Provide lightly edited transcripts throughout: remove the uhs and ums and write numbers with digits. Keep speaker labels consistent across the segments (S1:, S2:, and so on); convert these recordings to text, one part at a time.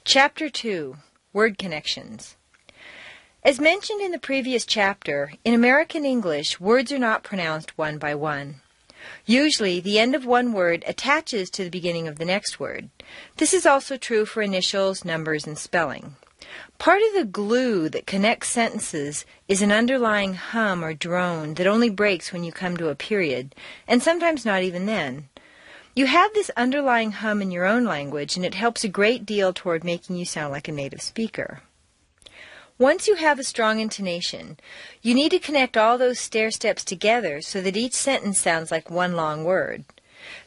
S1: Chapter 2, Word Connections. As mentioned in the previous chapter, in American English, words are not pronounced one by one. Usually, the end of one word attaches to the beginning of the next word. This is also true for initials, numbers, and spelling. Part of the glue that connects sentences is an underlying hum or drone that only breaks when you come to a period, and sometimes not even then. You have this underlying hum in your own language, and it helps a great deal toward making you sound like a native speaker. Once you have a strong intonation, you need to connect all those stair steps together so that each sentence sounds like one long word.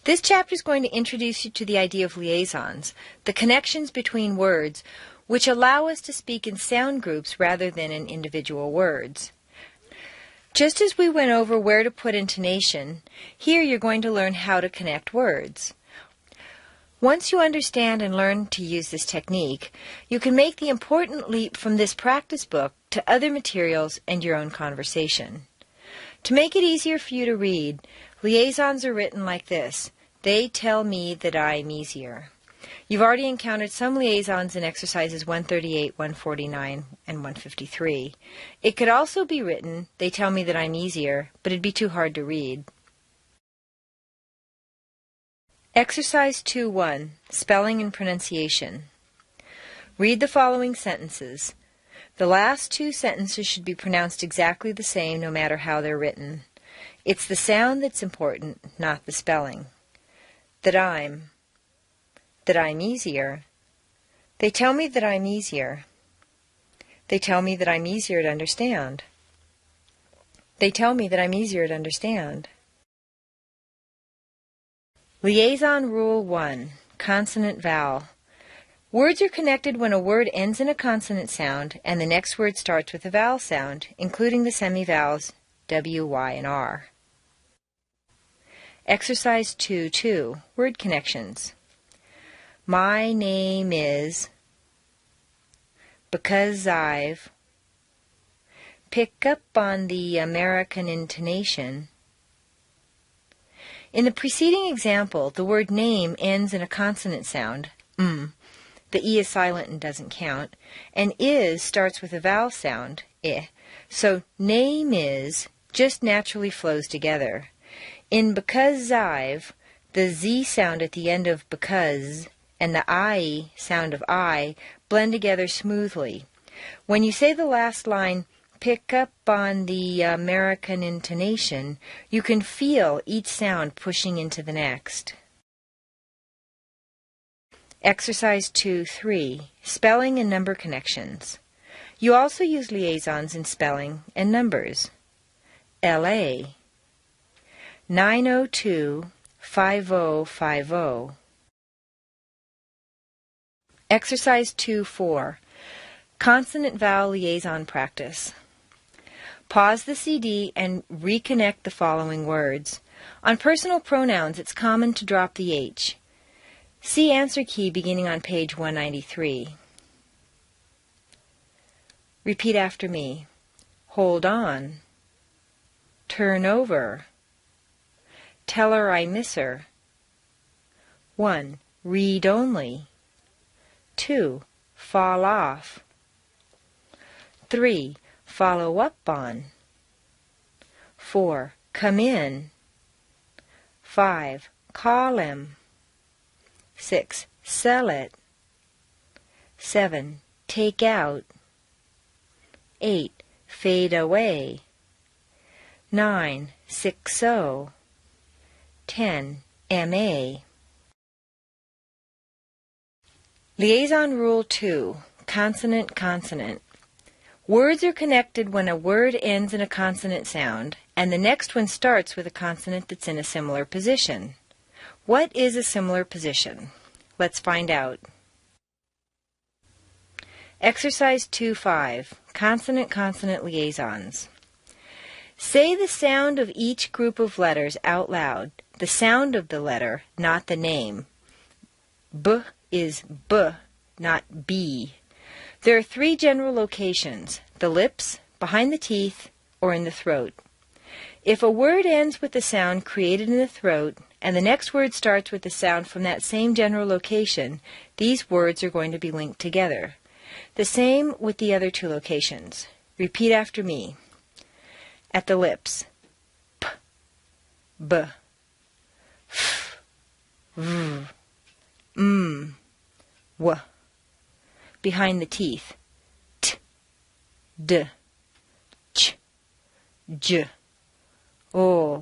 S1: This chapter is going to introduce you to the idea of liaisons, the connections between words, which allow us to speak in sound groups rather than in individual words. Just as we went over where to put intonation, here you're going to learn how to connect words. Once you understand and learn to use this technique, you can make the important leap from this practice book to other materials and your own conversation. To make it easier for you to read, liaisons are written like this. They tell me that I'm easier. You've already encountered some liaisons in exercises 138, 149, and 153. It could also be written, they tell me that I'm easier, but it'd be too hard to read. Exercise 2-1, Spelling and Pronunciation. Read the following sentences. The last two sentences should be pronounced exactly the same no matter how they're written. It's the sound that's important, not the spelling. That I'm easier. They tell me that I'm easier. They tell me that I'm easier to understand. They tell me that I'm easier to understand. Liaison Rule 1, Consonant-Vowel. Words are connected when a word ends in a consonant sound and the next word starts with a vowel sound, including the semivowels W, Y, and R. Exercise 2-2, Word Connections. My name is, because I've, pick up on the American intonation. In the preceding example, the word name ends in a consonant sound, the E is silent and doesn't count, and is starts with a vowel sound, I. So name is just naturally flows together. In because I've, the Z sound at the end of because and the I sound of I blend together smoothly. When you say the last line, pick up on the American intonation, you can feel each sound pushing into the next. Exercise 2-3, Spelling and Number Connections. You also use liaisons in spelling and numbers. L.A. 902-5050. Exercise 2-4, Consonant-Vowel Liaison Practice. Pause the CD and reconnect the following words. On personal pronouns, it's common to drop the H. See answer key beginning on page 193. Repeat after me. Hold on. Turn over. Tell her I miss her. 1. Read only. 2. Fall off. 3. Follow up on. 4. Come in. 5. Call him. 6. Sell it. 7. Take out. 8. Fade away. 9. 6-0. 10. M.A. Liaison Rule 2, Consonant-Consonant. Words are connected when a word ends in a consonant sound, and the next one starts with a consonant that's in a similar position. What is a similar position? Let's find out. Exercise 2-5, Consonant-Consonant Liaisons. Say the sound of each group of letters out loud, the sound of the letter, not the name. B is B, not B. There are 3 general locations, the lips, behind the teeth, or in the throat. If a word ends with the sound created in the throat, and the next word starts with the sound from that same general location, these words are going to be linked together. The same with the other two locations. Repeat after me. At the lips. P, B, F, V, M, W. Behind the teeth. T, D, Ch, J, O,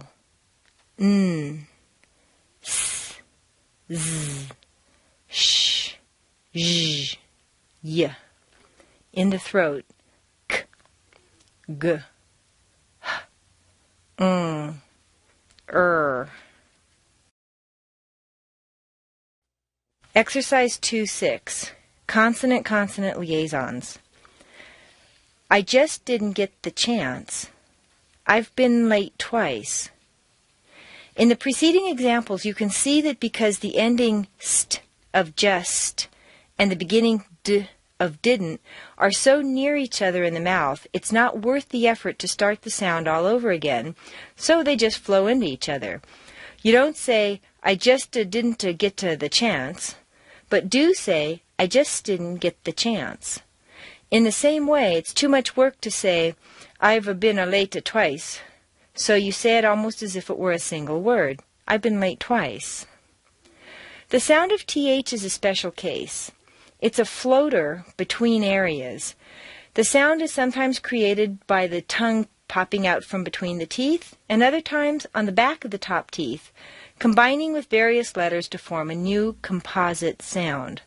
S1: N, S, Z, Sh, J, Y. In the throat. K, G, H, Exercise 2-6. Consonant-consonant liaisons. I just didn't get the chance. I've been late twice. In the preceding examples, you can see that because the ending st of just and the beginning d of didn't are so near each other in the mouth, it's not worth the effort to start the sound all over again, so they just flow into each other. You don't say, I just didn't get to the chance, but do say, I just didn't get the chance. In the same way, it's too much work to say, I've been late twice, so you say it almost as if it were a single word. I've been late twice. The sound of TH is a special case. It's a floater between areas. The sound is sometimes created by the tongue popping out from between the teeth, and other times on the back of the top teeth, combining with various letters to form a new composite sound.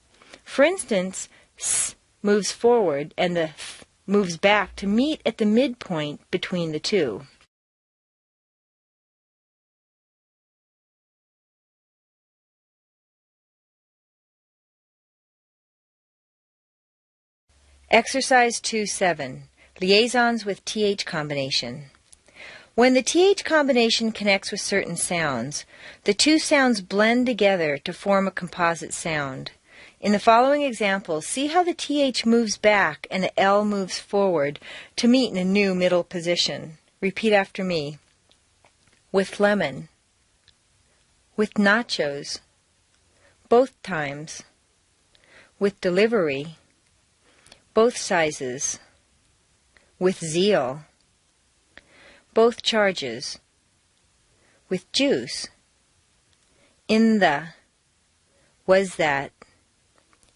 S1: For instance, S moves forward and the F moves back to meet at the midpoint between the two. Exercise 2-7. Liaisons with TH combination. When the TH combination connects with certain sounds, the two sounds blend together to form a composite sound. In the following examples, see how the TH moves back and the L moves forward to meet in a new middle position. Repeat after me. With lemon. With nachos. Both times. With delivery. Both sizes. With zeal. Both charges. With juice. In the. Was that.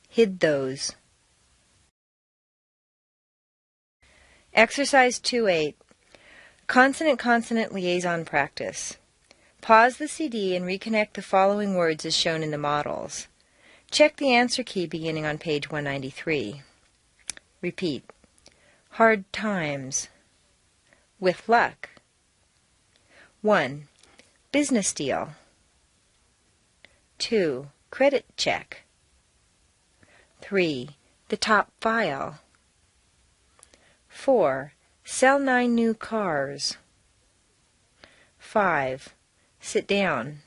S1: Hid those. Exercise 2-8. Consonant-consonant liaison practice. Pause the CD and reconnect the following words as shown in the models. Check the answer key beginning on page 193. Repeat. Hard times. With luck. 1. Business deal. 2. Credit check. 3. The top file. 4. Sell 9 new cars. 5. Sit down.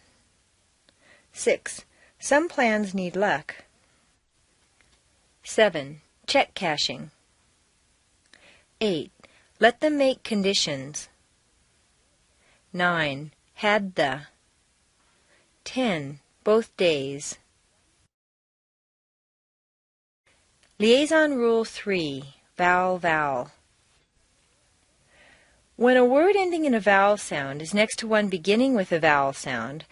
S1: 6. Some plans need luck. 7. Check cashing. 8. Let them make conditions. 9. Had the. 10. Both days. Liaison Rule 3. Vowel, vowel. When a word ending in a vowel sound is next to one beginning with a vowel sound,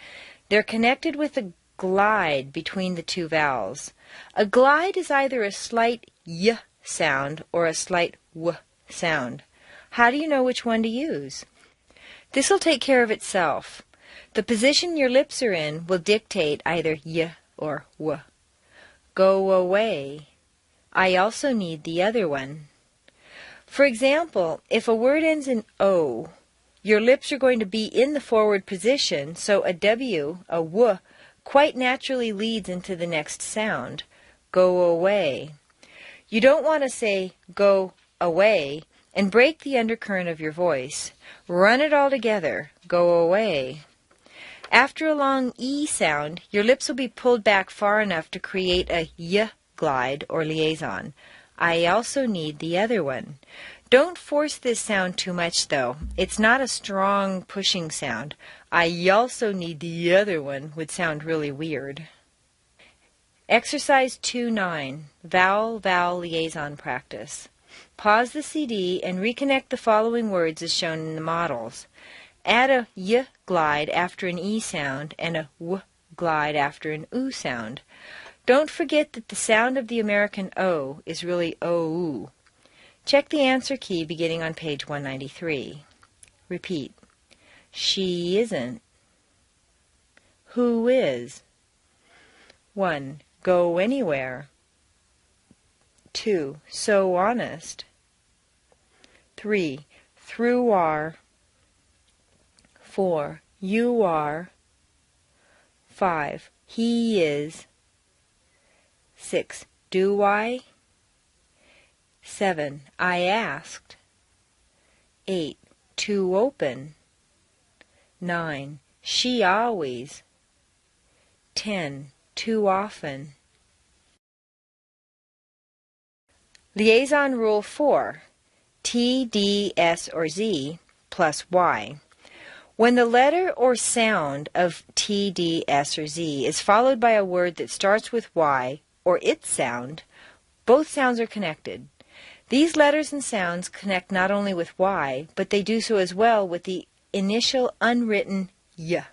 S1: they're connected with a glide between the two vowels. A glide is either a slight y sound or a slight w sound. How do you know which one to use? This will take care of itself. The position your lips are in will dictate either y or w. Go away. I also need the other one. For example, if a word ends in O, your lips are going to be in the forward position, so a W, a W, quite naturally leads into the next sound. Go away. You don't want to say go away and break the undercurrent of your voice. Run it all together. Go away. After a long E sound, your lips will be pulled back far enough to create a Y glide or liaison. I also need the other one. Don't force this sound too much, though. It's not a strong pushing sound. I also need the other one would sound really weird. Exercise 2-9, Vowel-Vowel Liaison Practice. Pause the CD and reconnect the following words as shown in the models. Add a y glide after an e sound and a w glide after an oo sound. Don't forget that the sound of the American O is really O-oo. Check the answer key beginning on page 193. Repeat. She isn't. Who is? 1. Go anywhere. 2. So honest. 3. Through are. 4. You are. 5. He is. 6. Do I? 7. I asked. 8. To open. 9. She always. 10. Too often. Liaison Rule 4. T, D, S, or Z plus Y. When the letter or sound of T, D, S, or Z is followed by a word that starts with Y or its sound, both sounds are connected. These letters and sounds connect not only with Y, but they do so as well with the initial unwritten Y.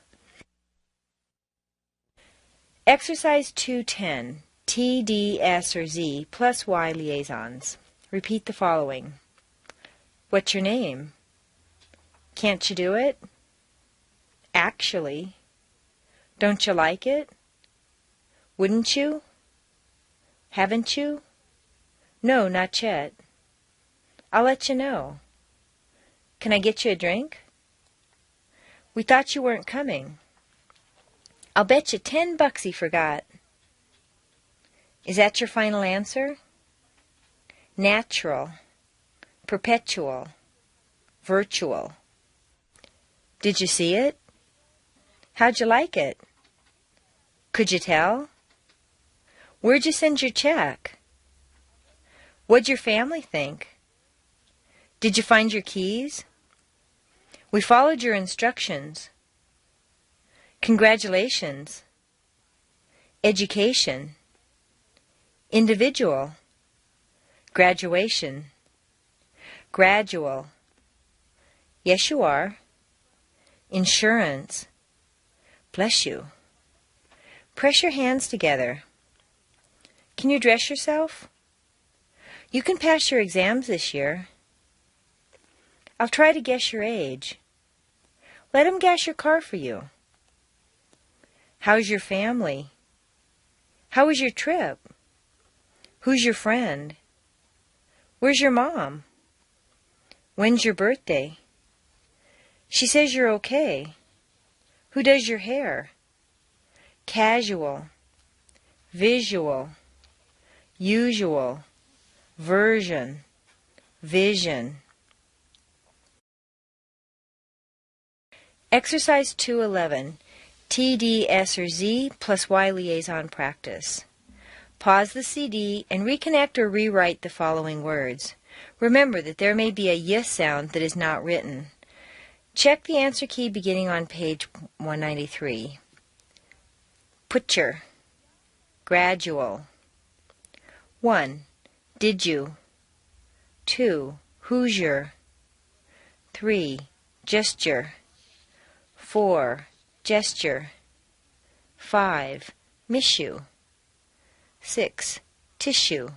S1: Exercise 2-10, T, D, S, or Z plus Y liaisons. Repeat the following. What's your name? Can't you do it? Actually. Don't you like it? Wouldn't you? Haven't you? No, not yet. I'll let you know. Can I get you a drink? We thought you weren't coming. I'll bet you $10 he forgot. Is that your final answer? Natural, perpetual, virtual. Did you see it? How'd you like it? Could you tell? Where'd you send your check? What'd your family think? Did you find your keys? We followed your instructions. Congratulations. Education. Individual. Graduation. Gradual. Yes, you are. Insurance. Bless you. Press your hands together. Can you dress yourself? You can pass your exams this year. I'll try to guess your age. Let him gas your car for you. How's your family? How was your trip? Who's your friend? Where's your mom? When's your birthday? She says you're okay. Who does your hair? Casual, visual, usual, version, vision. Exercise 2-11. T, D, S, or Z plus Y liaison practice. Pause the CD and reconnect or rewrite the following words. Remember that there may be a y sound that is not written. Check the answer key beginning on page 193. Putcher. Gradual. 1. Did you? 2. Who's your? 3. Gesture. 4. Gesture. 5. Miss you. 6. Tissue.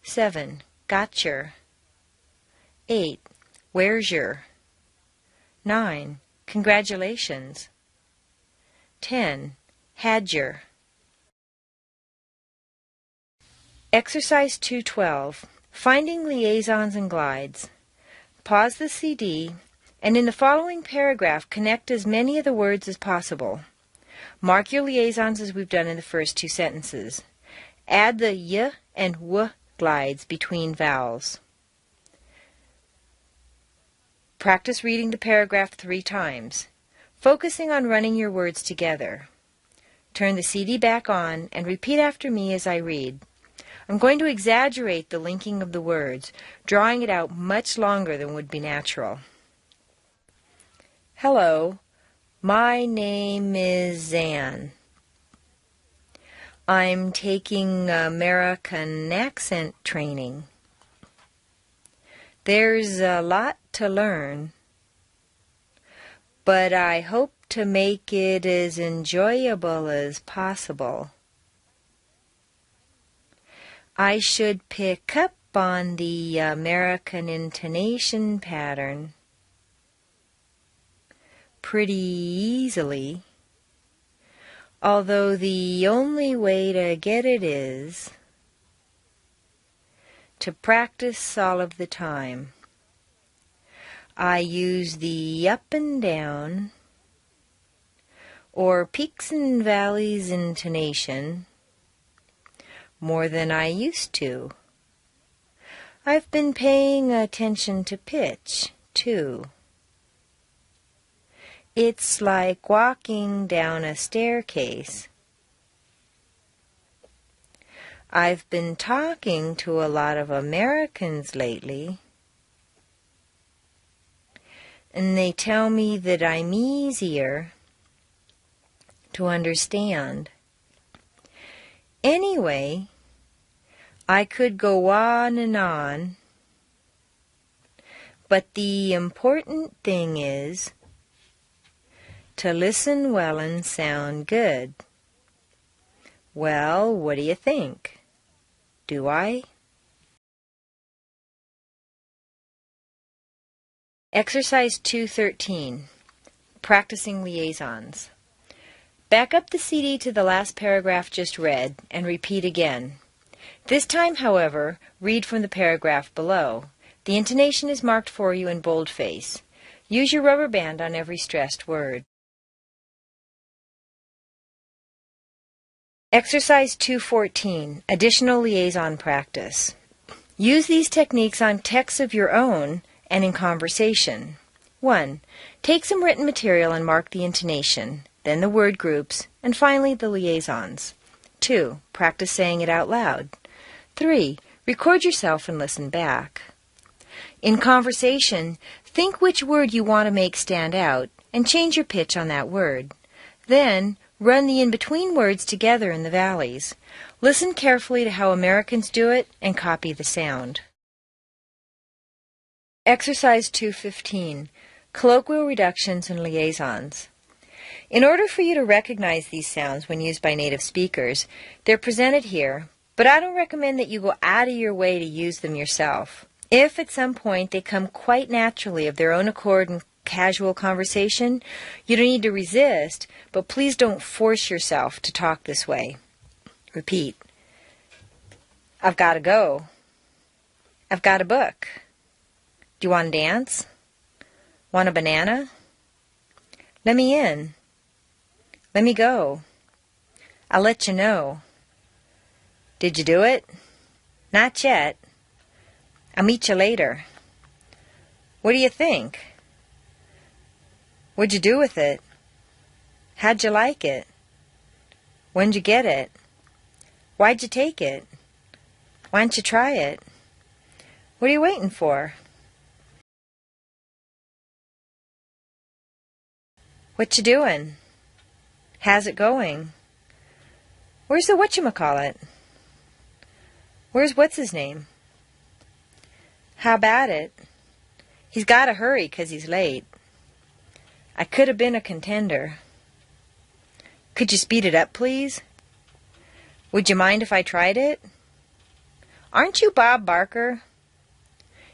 S1: 7. Got your. 8. Where's your? 9. Congratulations. 10. Had your. Exercise 2-12. Finding liaisons and glides. Pause the CD and in the following paragraph connect as many of the words as possible. Mark your liaisons as we've done in the first two sentences. Add the y and w glides between vowels. Practice reading the paragraph 3 times, focusing on running your words together. Turn the CD back on and repeat after me as I read. I'm going to exaggerate the linking of the words, drawing it out much longer than would be natural. Hello, my name is Zan. I'm taking American accent training. There's a lot to learn, but I hope to make it as enjoyable as possible. I should pick up on the American intonation pattern pretty easily, although the only way to get it is to practice all of the time. I use the up and down or peaks and valleys intonation more than I used to. I've been paying attention to pitch, too. It's like walking down a staircase. I've been talking to a lot of Americans lately, and they tell me that I'm easier to understand. Anyway, I could go on, but the important thing is to listen well and sound good. Well, what do you think? Do I? Exercise 213, Practicing Liaisons. Back up the CD to the last paragraph just read and repeat again. This time, however, read from the paragraph below. The intonation is marked for you in boldface. Use your rubber band on every stressed word. Exercise 214, Additional Liaison Practice. Use these techniques on texts of your own and in conversation. 1. Take some written material and mark the intonation, then the word groups, and finally the liaisons. 2. Practice saying it out loud. 3. Record yourself and listen back. In conversation, think which word you want to make stand out and change your pitch on that word. Then, run the in-between words together in the valleys. Listen carefully to how Americans do it and copy the sound. Exercise 215, Colloquial Reductions and Liaisons. In order for you to recognize these sounds when used by native speakers, they're presented here, but I don't recommend that you go out of your way to use them yourself. If at some point they come quite naturally of their own accord in casual conversation, you don't need to resist, but please don't force yourself to talk this way. Repeat. I've got to go. I've got a book. Do you want to dance? Want a banana? Let me in. Let me go. I'll let you know. Did you do it? Not yet. I'll meet you later. What do you think? What'd you do with it? How'd you like it? When'd you get it? Why'd you take it? Why don't you try it? What are you waiting for? What you doing? How's it going? Where's the whatchamacallit? Where's what's-his-name? How about it? He's got to hurry 'cause he's late. I could have been a contender. Could you speed it up, please? Would you mind if I tried it? Aren't you Bob Barker?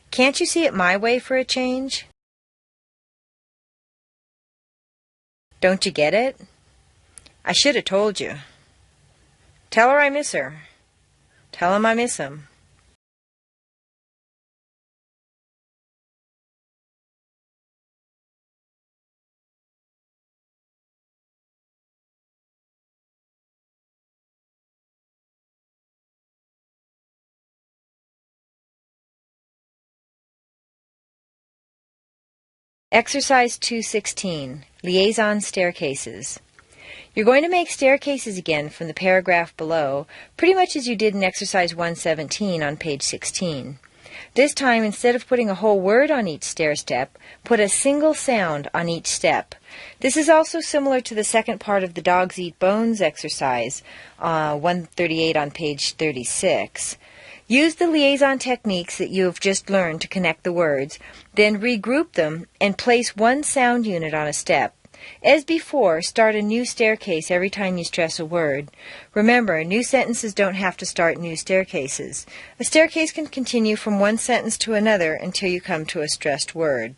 S1: Can't you see it my way for a change? Don't you get it? I should have told you. Tell her I miss her. Tell him I miss him. Exercise 216, Liaison Staircases. You're going to make staircases again from the paragraph below, pretty much as you did in Exercise 117 on page 16. This time, instead of putting a whole word on each stair step, put a single sound on each step. This is also similar to the second part of the Dogs Eat Bones exercise, 138 on page 36. Use the liaison techniques that you have just learned to connect the words, then regroup them and place one sound unit on a step. As before, start a new staircase every time you stress a word. Remember, new sentences don't have to start new staircases. A staircase can continue from one sentence to another until you come to a stressed word.